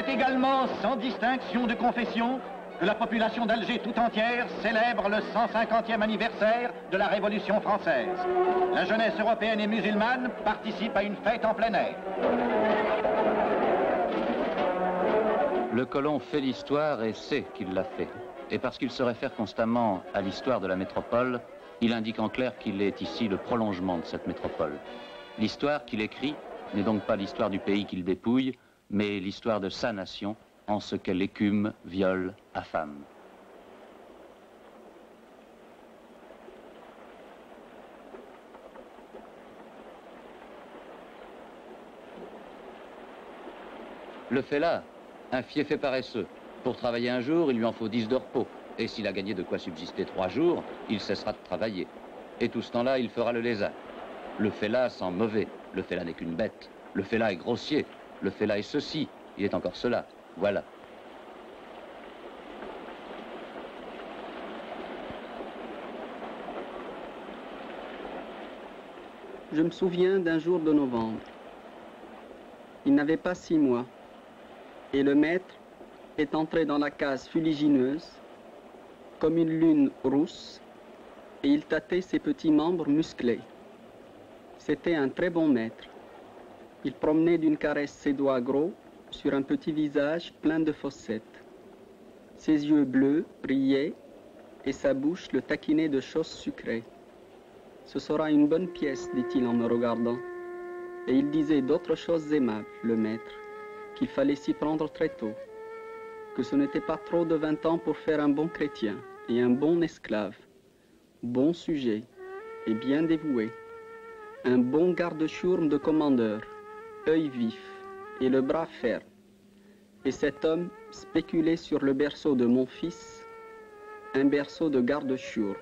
C'est également sans distinction de confession que la population d'Alger tout entière célèbre le 150e anniversaire de la Révolution française. La jeunesse européenne et musulmane participe à une fête en plein air. Le colon fait l'histoire et sait qu'il l'a fait. Et parce qu'il se réfère constamment à l'histoire de la métropole, il indique en clair qu'il est ici le prolongement de cette métropole. L'histoire qu'il écrit n'est donc pas l'histoire du pays qu'il dépouille, mais l'histoire de sa nation, en ce qu'elle écume, viole, affame. Le fait là, un fiefé paresseux. Pour travailler un jour, il lui en faut 10 de repos. Et s'il a gagné de quoi subsister 3 jours, il cessera de travailler. Et tout ce temps-là, il fera le lézard. Le fait là sent mauvais. Le fait là n'est qu'une bête. Le fait là est grossier. Le fait là est ceci. Il est encore cela. Voilà. Je me souviens d'un jour de novembre. Il n'avait pas 6 mois. Et le maître est entré dans la case fuligineuse, comme une lune rousse, et il tâtait ses petits membres musclés. C'était un très bon maître. Il promenait d'une caresse ses doigts gros sur un petit visage plein de fossettes. Ses yeux bleus brillaient et sa bouche le taquinait de choses sucrées. Ce sera une bonne pièce, dit-il en me regardant. Et il disait d'autres choses aimables, le maître, qu'il fallait s'y prendre très tôt, que ce n'était pas trop de 20 ans pour faire un bon chrétien et un bon esclave, bon sujet et bien dévoué, un bon garde-chourme de commandeur, œil vif et le bras ferme. Et cet homme spéculait sur le berceau de mon fils, un berceau de garde-chourme.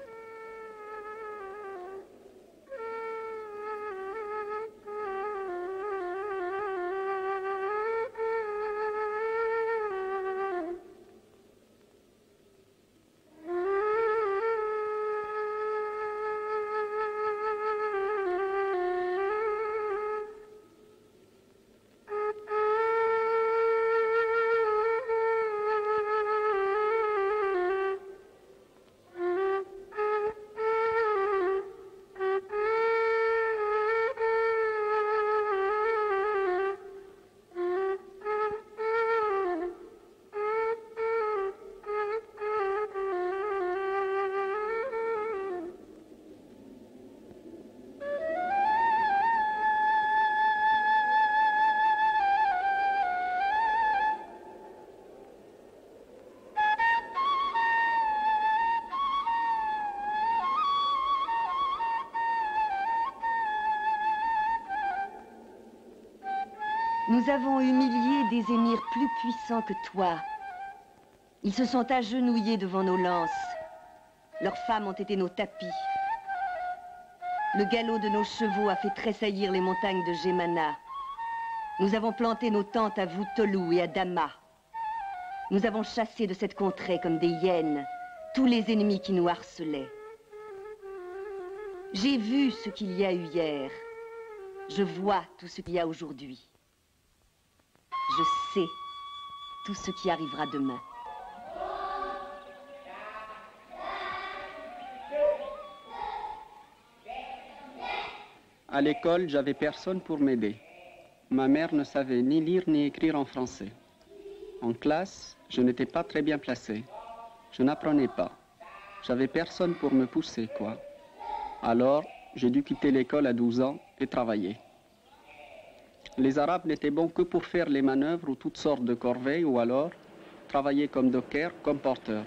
Nous avons humilié des émirs plus puissants que toi. Ils se sont agenouillés devant nos lances. Leurs femmes ont été nos tapis. Le galop de nos chevaux a fait tressaillir les montagnes de Gémana. Nous avons planté nos tentes à Voutolou et à Dama. Nous avons chassé de cette contrée comme des hyènes tous les ennemis qui nous harcelaient. J'ai vu ce qu'il y a eu hier. Je vois tout ce qu'il y a aujourd'hui. Je sais tout ce qui arrivera demain. À l'école, j'avais personne pour m'aider. Ma mère ne savait ni lire ni écrire en français. En classe, je n'étais pas très bien placé. Je n'apprenais pas. J'avais personne pour me pousser, quoi. Alors, j'ai dû quitter l'école à 12 ans et travailler. Les Arabes n'étaient bons que pour faire les manœuvres ou toutes sortes de corvées ou alors travailler comme docker, comme porteur.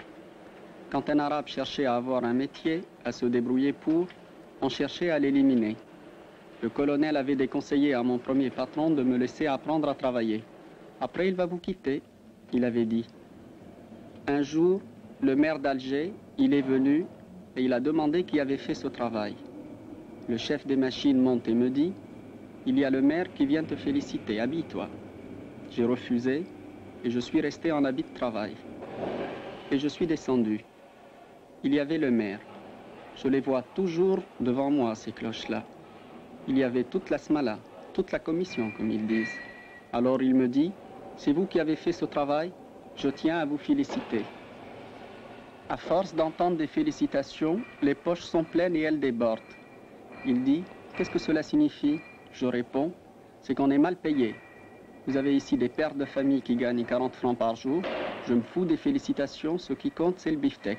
Quand un Arabe cherchait à avoir un métier, à se débrouiller pour, on cherchait à l'éliminer. Le colonel avait déconseillé à mon premier patron de me laisser apprendre à travailler. Après, il va vous quitter, il avait dit. Un jour, le maire d'Alger, il est venu et il a demandé qui avait fait ce travail. Le chef des machines monte et me dit: il y a le maire qui vient te féliciter, habille-toi. J'ai refusé et je suis resté en habit de travail. Et je suis descendu. Il y avait le maire. Je les vois toujours devant moi, ces cloches-là. Il y avait toute la smala, toute la commission, comme ils disent. Alors il me dit: C'est vous qui avez fait ce travail, je tiens à vous féliciter. À force d'entendre des félicitations, les poches sont pleines et elles débordent. Il dit, qu'est-ce que cela signifie? Je réponds, c'est qu'on est mal payé. Vous avez ici des pères de famille qui gagnent 40 francs par jour. Je me fous des félicitations, ce qui compte c'est le beefsteak.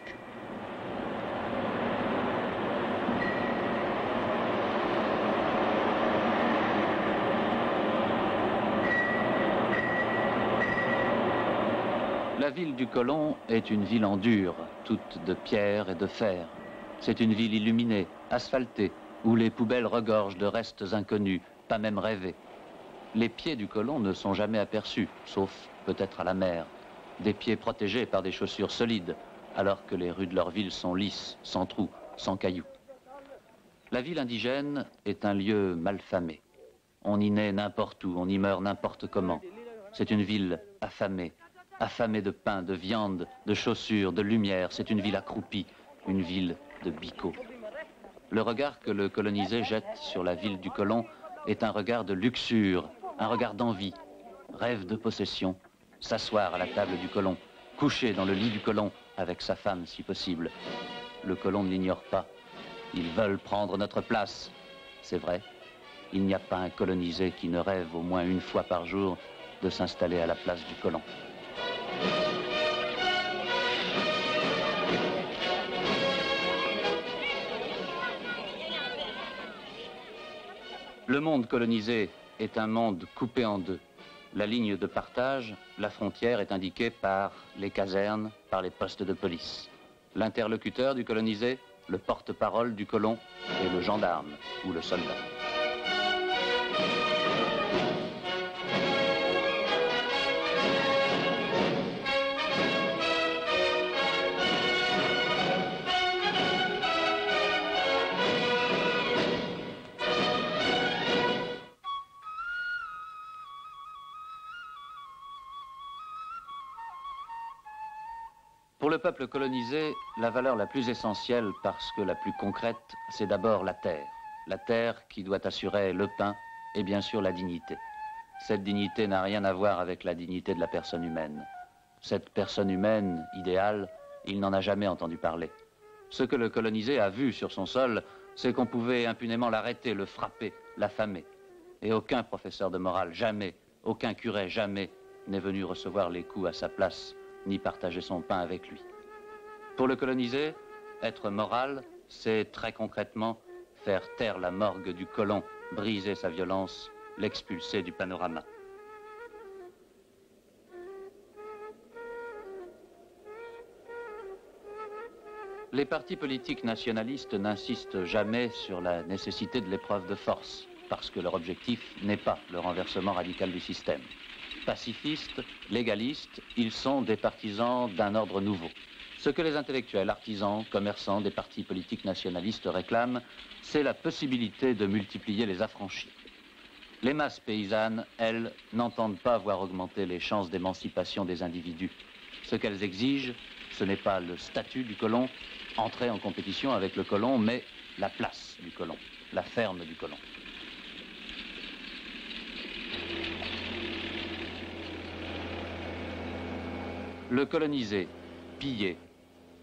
La ville du Colon est une ville en dur, toute de pierre et de fer. C'est une ville illuminée, asphaltée, où les poubelles regorgent de restes inconnus, pas même rêvés. Les pieds du Colon ne sont jamais aperçus, sauf peut-être à la mer. Des pieds protégés par des chaussures solides, alors que les rues de leur ville sont lisses, sans trous, sans cailloux. La ville indigène est un lieu malfamé. On y naît n'importe où, on y meurt n'importe comment. C'est une ville affamée, affamée de pain, de viande, de chaussures, de lumière. C'est une ville accroupie, une ville de bicots. Le regard que le colonisé jette sur la ville du Colon est un regard de luxure, un regard d'envie, rêve de possession, s'asseoir à la table du Colon, coucher dans le lit du Colon avec sa femme si possible. Le Colon ne l'ignore pas. Ils veulent prendre notre place. C'est vrai, il n'y a pas un colonisé qui ne rêve au moins une fois par jour de s'installer à la place du Colon. Le monde colonisé est un monde coupé en deux. La ligne de partage, la frontière est indiquée par les casernes, par les postes de police. L'interlocuteur du colonisé, le porte-parole du colon est le gendarme ou le soldat. Pour le peuple colonisé, la valeur la plus essentielle, parce que la plus concrète, c'est d'abord la terre. La terre qui doit assurer le pain et bien sûr la dignité. Cette dignité n'a rien à voir avec la dignité de la personne humaine. Cette personne humaine, idéale, il n'en a jamais entendu parler. Ce que le colonisé a vu sur son sol, c'est qu'on pouvait impunément l'arrêter, le frapper, l'affamer. Et aucun professeur de morale, jamais, aucun curé, jamais, n'est venu recevoir les coups à sa place, ni partager son pain avec lui. Pour le colonisé, être moral, c'est très concrètement faire taire la morgue du colon, briser sa violence, l'expulser du panorama. Les partis politiques nationalistes n'insistent jamais sur la nécessité de l'épreuve de force, parce que leur objectif n'est pas le renversement radical du système. Pacifistes, légalistes, ils sont des partisans d'un ordre nouveau. Ce que les intellectuels, artisans, commerçants des partis politiques nationalistes réclament, c'est la possibilité de multiplier les affranchis. Les masses paysannes, elles, n'entendent pas voir augmenter les chances d'émancipation des individus. Ce qu'elles exigent, ce n'est pas le statut du colon, entrer en compétition avec le colon, mais la place du colon, la ferme du colon. Le colonisé, pillé,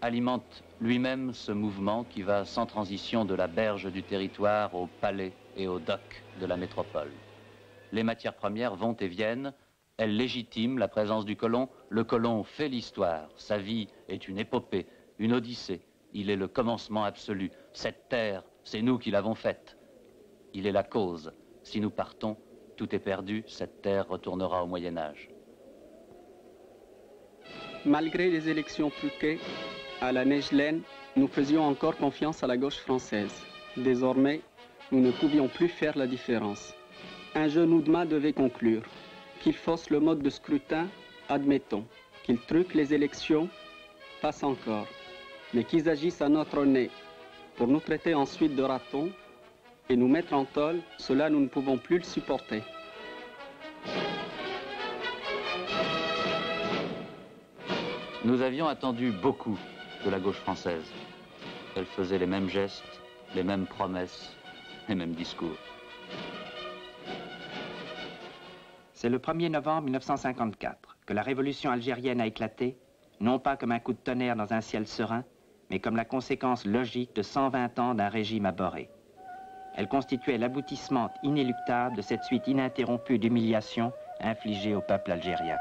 alimente lui-même ce mouvement qui va sans transition de la berge du territoire au palais et au dock de la métropole. Les matières premières vont et viennent, elles légitiment la présence du colon. Le colon fait l'histoire, sa vie est une épopée, une odyssée. Il est le commencement absolu. Cette terre, c'est nous qui l'avons faite. Il est la cause. Si nous partons, tout est perdu, cette terre retournera au Moyen-Âge. Malgré les élections truquées, à la Neigelaine, nous faisions encore confiance à la gauche française. Désormais, nous ne pouvions plus faire la différence. Un jeune Oudma devait conclure. Qu'il fausse le mode de scrutin, admettons. Qu'il truque les élections, passe encore. Mais qu'ils agissent à notre nez pour nous traiter ensuite de ratons et nous mettre en tôle, cela nous ne pouvons plus le supporter. Nous avions attendu beaucoup de la gauche française. Elle faisait les mêmes gestes, les mêmes promesses, les mêmes discours. C'est le 1er novembre 1954 que la révolution algérienne a éclaté, non pas comme un coup de tonnerre dans un ciel serein, mais comme la conséquence logique de 120 ans d'un régime abhorré. Elle constituait l'aboutissement inéluctable de cette suite ininterrompue d'humiliations infligées au peuple algérien.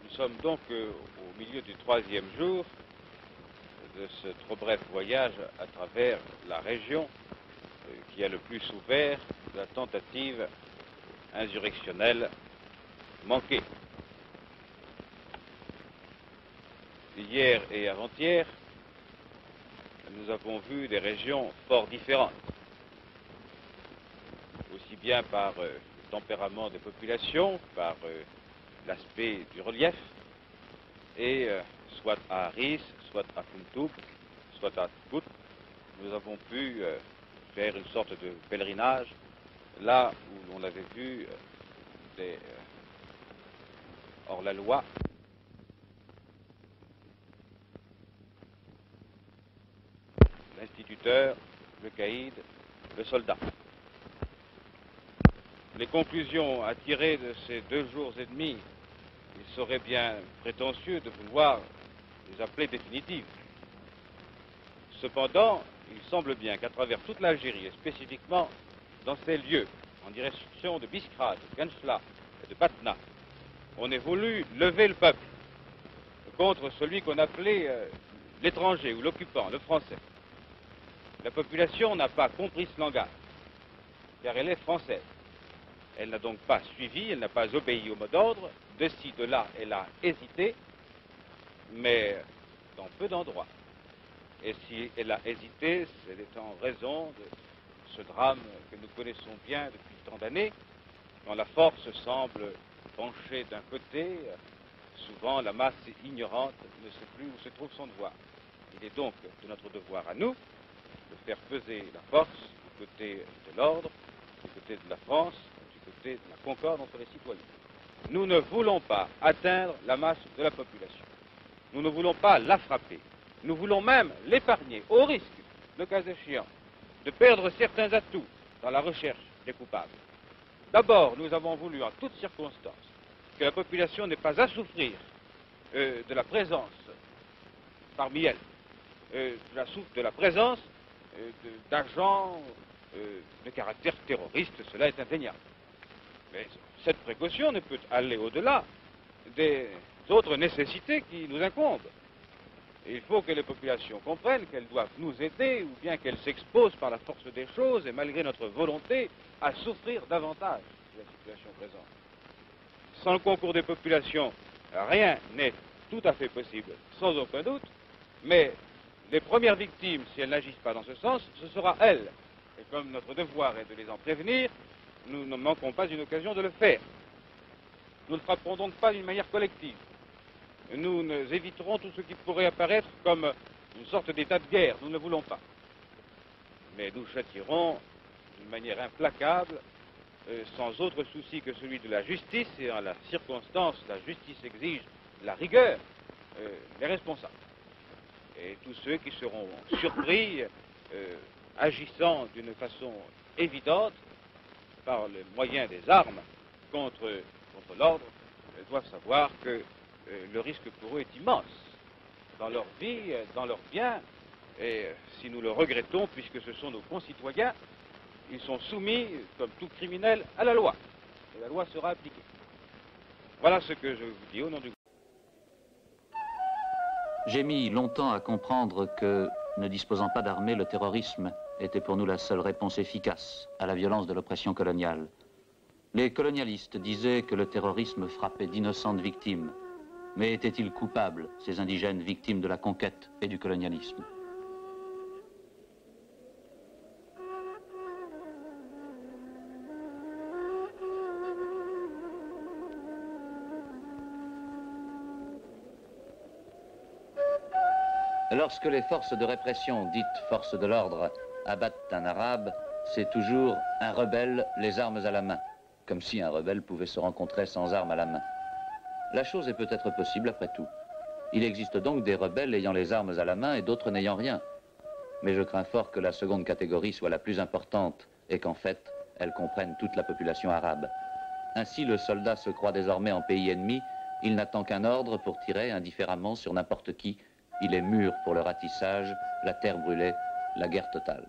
Nous sommes donc au milieu du 3e jour de ce trop bref voyage à travers la région qui a le plus souffert de la tentative insurrectionnelle manquée. Hier et avant-hier, nous avons vu des régions fort différentes, aussi bien par le tempérament des populations, par l'aspect du relief, et soit à Aris, soit à Kuntoub, soit à Kout, nous avons pu faire une sorte de pèlerinage là où l'on avait vu des hors-la-loi. L'instituteur, le caïd, le soldat. Les conclusions à tirer de ces 2 jours et demi, il serait bien prétentieux de vouloir les appeler définitives. Cependant, il semble bien qu'à travers toute l'Algérie, et spécifiquement dans ces lieux, en direction de Biskra, de Ganchla et de Batna, on ait voulu lever le peuple contre celui qu'on appelait l'étranger ou l'occupant, le français. La population n'a pas compris ce langage, car elle est française. Elle n'a donc pas suivi, elle n'a pas obéi au mot d'ordre. De ci, de là, elle a hésité, mais dans peu d'endroits. Et si elle a hésité, c'est en raison de ce drame que nous connaissons bien depuis tant d'années, quand la force semble pencher d'un côté, souvent la masse ignorante ne sait plus où se trouve son devoir. Il est donc de notre devoir à nous de faire peser la force du côté de l'ordre, du côté de la France, du côté de la concorde entre les citoyens. Nous ne voulons pas atteindre la masse de la population. Nous ne voulons pas la frapper. Nous voulons même l'épargner, au risque, le cas échéant, de perdre certains atouts dans la recherche des coupables. D'abord, nous avons voulu, en toutes circonstances, que la population n'ait pas à souffrir de la présence, parmi elles, de la présence d'agents de caractère terroriste, cela est indéniable. Mais cette précaution ne peut aller au-delà des autres nécessités qui nous incombent. Et il faut que les populations comprennent qu'elles doivent nous aider ou bien qu'elles s'exposent par la force des choses et malgré notre volonté à souffrir davantage de la situation présente. Sans le concours des populations, rien n'est tout à fait possible, sans aucun doute, mais les premières victimes, si elles n'agissent pas dans ce sens, ce sera elles. Et comme notre devoir est de les en prévenir, nous ne manquons pas une occasion de le faire. Nous ne frapperons donc pas d'une manière collective. Nous éviterons tout ce qui pourrait apparaître comme une sorte d'état de guerre. Nous ne le voulons pas. Mais nous châtierons d'une manière implacable, sans autre souci que celui de la justice, et en la circonstance, la justice exige la rigueur, les responsables. Et tous ceux qui seront surpris, agissant d'une façon évidente, par le moyen des armes contre l'ordre, doivent savoir que le risque pour eux est immense, dans leur vie, dans leurs biens, et si nous le regrettons, puisque ce sont nos concitoyens, ils sont soumis, comme tout criminel, à la loi, et la loi sera appliquée. Voilà ce que je vous dis au nom du gouvernement. J'ai mis longtemps à comprendre que, ne disposant pas d'armée, le terrorisme était pour nous la seule réponse efficace à la violence de l'oppression coloniale. Les colonialistes disaient que le terrorisme frappait d'innocentes victimes. Mais étaient-ils coupables, ces indigènes victimes de la conquête et du colonialisme? Lorsque les forces de répression, dites forces de l'ordre, abattent un arabe, c'est toujours un rebelle, les armes à la main. comme si un rebelle pouvait se rencontrer sans armes à la main. La chose est peut-être possible après tout. Il existe donc des rebelles ayant les armes à la main et d'autres n'ayant rien. Mais je crains fort que la seconde catégorie soit la plus importante et qu'en fait, elle comprenne toute la population arabe. Ainsi, le soldat se croit désormais en pays ennemi. Il n'attend qu'un ordre pour tirer indifféremment sur n'importe qui. Il est mûr pour le ratissage, la terre brûlée, la guerre totale.